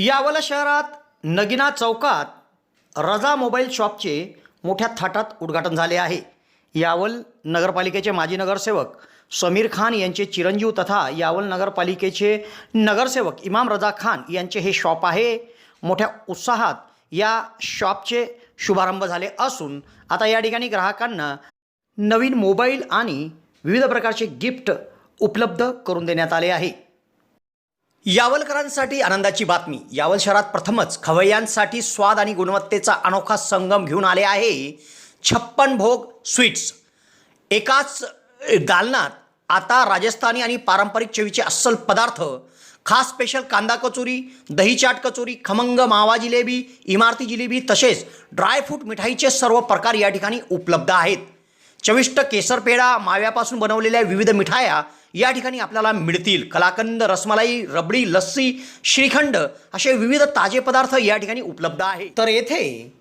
यावल शहरात नगिना चौकात रजा मोबाईल शॉपचे मोठ्या थाटात उद्घाटन झाले आहे। यावल नगरपालिकेचे माजी नगरसेवक समीर खान यांचे चिरंजीव तथा यावल नगरपालिकेचे नगरसेवक इमाम रजा खान यांचे हे शॉप आहे। मोठ्या उत्साहात या शॉपचे शुभारंभ झाले असून आता या ठिकाणी ग्राहकांना नवीन मोबाईल आणि विविध प्रकारचे गिफ्ट उपलब्ध करून देण्यात आले आहे। यावलकरांसाठी आनंदाची बातमी। यावल शहरात प्रथमच खवय्यांसाठी स्वाद आणि गुणवत्तेचा अनोखा संगम घेऊन आले आहे 56 भोग स्वीट्स। एकाच दालनात आता राजस्थानी आणि पारंपरिक चवीचे अस्सल पदार्थ, खास स्पेशल कांदा कचोरी, दही चाट कचोरी, खमंग मावा जिलेबी, इमारती जिलेबी तसेच ड्रायफ्रूट मिठाईचे सर्व प्रकार या ठिकाणी उपलब्ध आहेत। चविष्ट केसर पेढा, माव्यापासून बनवलेल्या विविध मिठाया या ठिकाणी आपल्याला मिळतील। कलाकंद, रसमलाई, रबडी, लस्सी, श्रीखंड असे विविध ताजे पदार्थ या ठिकाणी उपलब्ध आहेत। तर येथे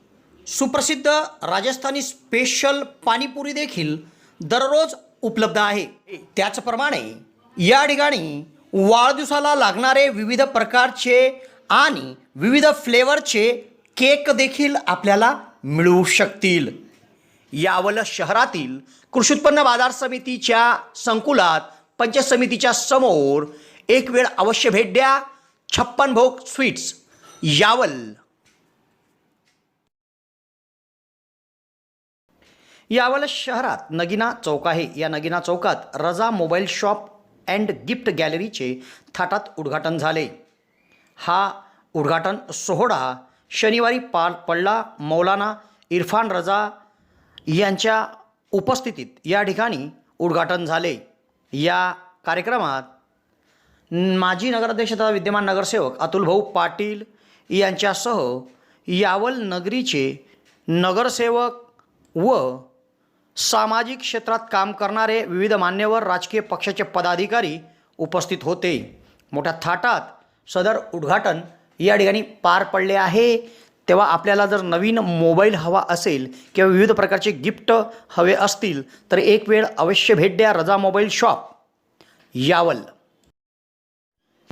सुप्रसिद्ध राजस्थानी स्पेशल पाणीपुरी देखील दररोज उपलब्ध आहे। त्याचप्रमाणे या ठिकाणी वाढदिवसाला लागणारे विविध प्रकारचे आणि विविध फ्लेवरचे केक देखील आपल्याला मिळू शकतील। यावल शहरातील कृषी उत्पन्न बाजार समितीच्या संकुलात पंचायत समितीच्या समोर एक वेळ अवश्य भेट द्या। 56 भोग स्वीट्स, यावल। यावल शहरात नगिना चौक आहे। या नगिना चौकात रजा मोबाईल शॉप अँड गिफ्ट गॅलरीचे थाटात उद्घाटन झाले। हा उद्घाटन सोहळा शनिवारी पार पडला। मौलाना इरफान रजा यांच्या उपस्थितीत या ठिकाणी उद्घाटन झाले। या कार्यक्रमात माजी नगराध्यक्ष तथा विद्यमान नगरसेवक अतुल भाऊ पाटील यांच्यासह यावल नगरीचे नगरसेवक व सामाजिक क्षेत्रात काम करणारे विविध मान्यवर राजकीय पक्षाचे पदाधिकारी उपस्थित होते। मोठ्या थाटात सदर उद्घाटन या ठिकाणी पार पडले आहे। तेव्हा आपल्याला जर नवीन मोबाईल हवा असेल किंवा विविध प्रकारचे गिफ्ट हवे असतील तर एक वेळ अवश्य भेट द्या रजा मोबाईल शॉप, यावल।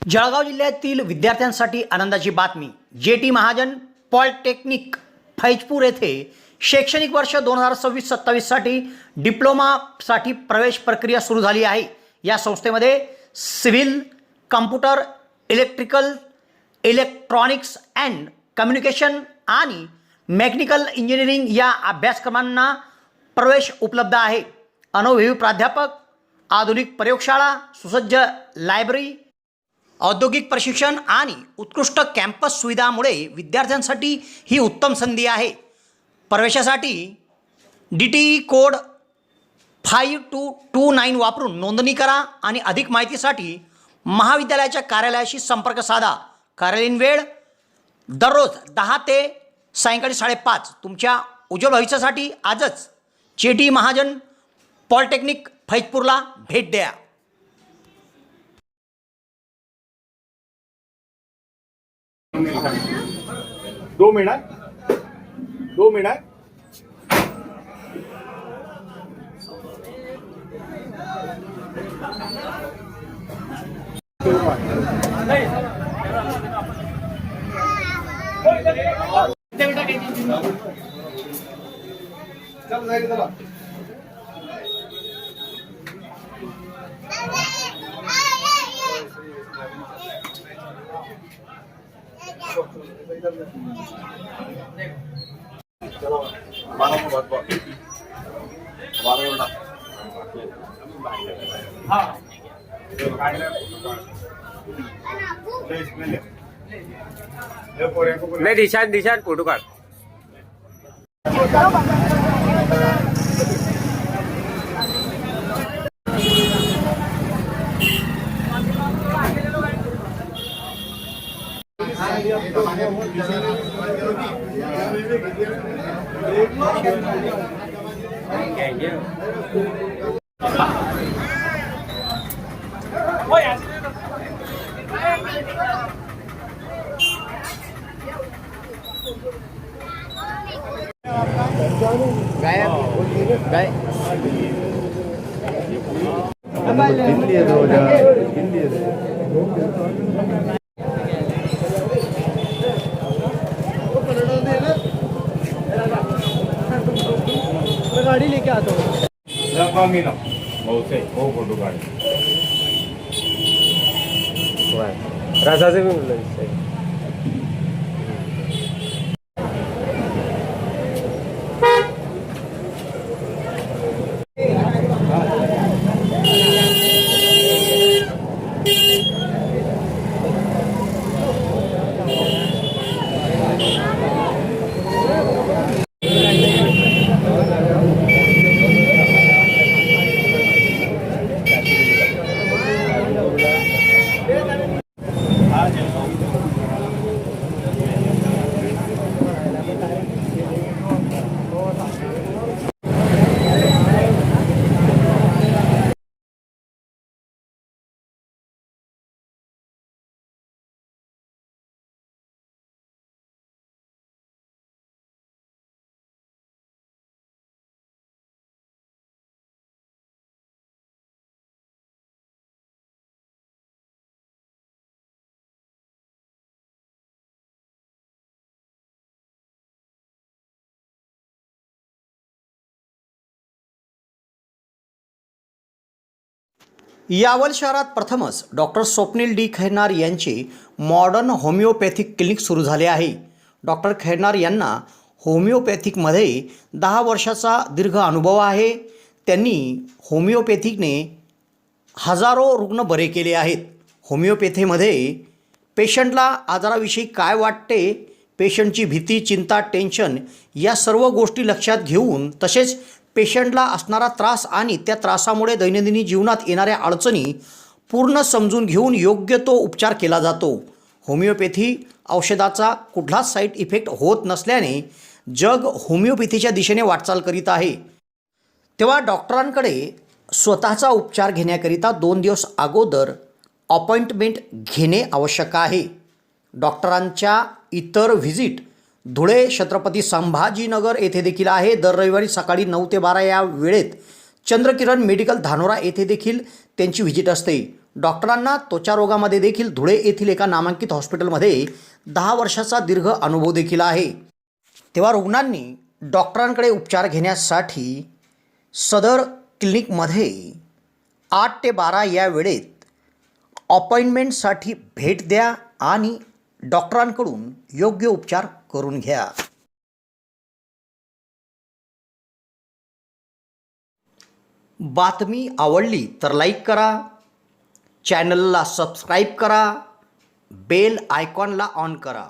जळगाव जिल्ह्यातील विद्यार्थ्यांसाठी आनंदाची बातमी। जे.टी. महाजन पॉलिटेक्निक फैजपूर येथे शैक्षणिक वर्ष 2026-27 साठी डिप्लोमासाठी प्रवेश प्रक्रिया सुरू झाली आहे। या संस्थेमध्ये civil, computer, electrical, electronics and communication आणि मेकॅनिकल इंजिनिअरिंग या अभ्यासक्रमांना प्रवेश उपलब्ध आहे। अनुभवी प्राध्यापक, आधुनिक प्रयोगशाळा, सुसज्ज लायब्ररी, औद्योगिक प्रशिक्षण आणि उत्कृष्ट कॅम्पस सुविधांमुळे विद्यार्थ्यांसाठी ही उत्तम संधी आहे। प्रवेशासाठी DTE कोड 5229 वापरून नोंदणी करा आणि अधिक माहितीसाठी महाविद्यालयाच्या कार्यालयाशी संपर्क साधा। कार्यालयीन वेळ दररोज 10 ते सायंकाळी 5:30। तुमच्या उज्ज्वल भविष्यासाठी आजच जे.टी. महाजन पॉलिटेक्निक फैजपूरला भेट द्या। दो मिनट नहीं दिशान फोटो काढ। गाय मी ना बहुते हो फोटो काढ रसाचे बी म्हणलं यावल शहरात प्रथमच डॉक्टर स्वप्नील डी खैरनार यांचे मॉडर्न होमिओपॅथिक क्लिनिक सुरू झाले आहे. डॉक्टर खैरनार यांना होमिओपॅथिकमध्ये 10 वर्षाचा दीर्घ अनुभव आहे. त्यांनी होमिओपॅथिकने हजारो रुग्ण बरे केले आहेत. होमिओपॅथीमध्ये पेशंटला आजाराविषयी काय वाटते, पेशंटची भीती, चिंता, टेन्शन या सर्व गोष्टी लक्षात घेऊन तसेच पेशंटला असणारा त्रास आणि त्या त्रासामुळे दैनंदिन जीवनात येणाऱ्या अडचणी पूर्ण समजून घेऊन योग्य तो उपचार केला जातो. होमिओपॅथी औषधाचा कुठलाच साईड इफेक्ट होत नसल्याने जग होमिओपॅथीच्या दिशेने वाटचाल करीत आहे. तेव्हा डॉक्टरांकडे स्वतःचा उपचार घेण्याकरिता 2 दिवस अगोदर अपॉइंटमेंट घेणे आवश्यक आहे. डॉक्टरांच्या इतर व्हिजिट धुळे, छत्रपती संभाजीनगर येथे देखील आहे. दर रविवारी सकाळी 9 ते 12 या वेळेत चंद्रकिरण मेडिकल धानोरा येथे देखील त्यांची व्हिजिट असते. डॉक्टरांना त्वचा रोगामध्ये देखील धुळे येथील एका नामांकित हॉस्पिटलमध्ये 10 वर्षाचा दीर्घ अनुभव देखील आहे. तेव्हा रुग्णांनी डॉक्टरांकडे उपचार घेण्यासाठी सदर क्लिनिकमध्ये 8 ते 12 या वेळेत अपॉइंटमेंटसाठी भेट द्या आणि डॉक्टरांकडून योग्य उपचार करून घ्या. बातमी आवडली तर लाईक करा, चॅनलला सबस्क्राईब करा, बेल आयकॉनला ऑन करा.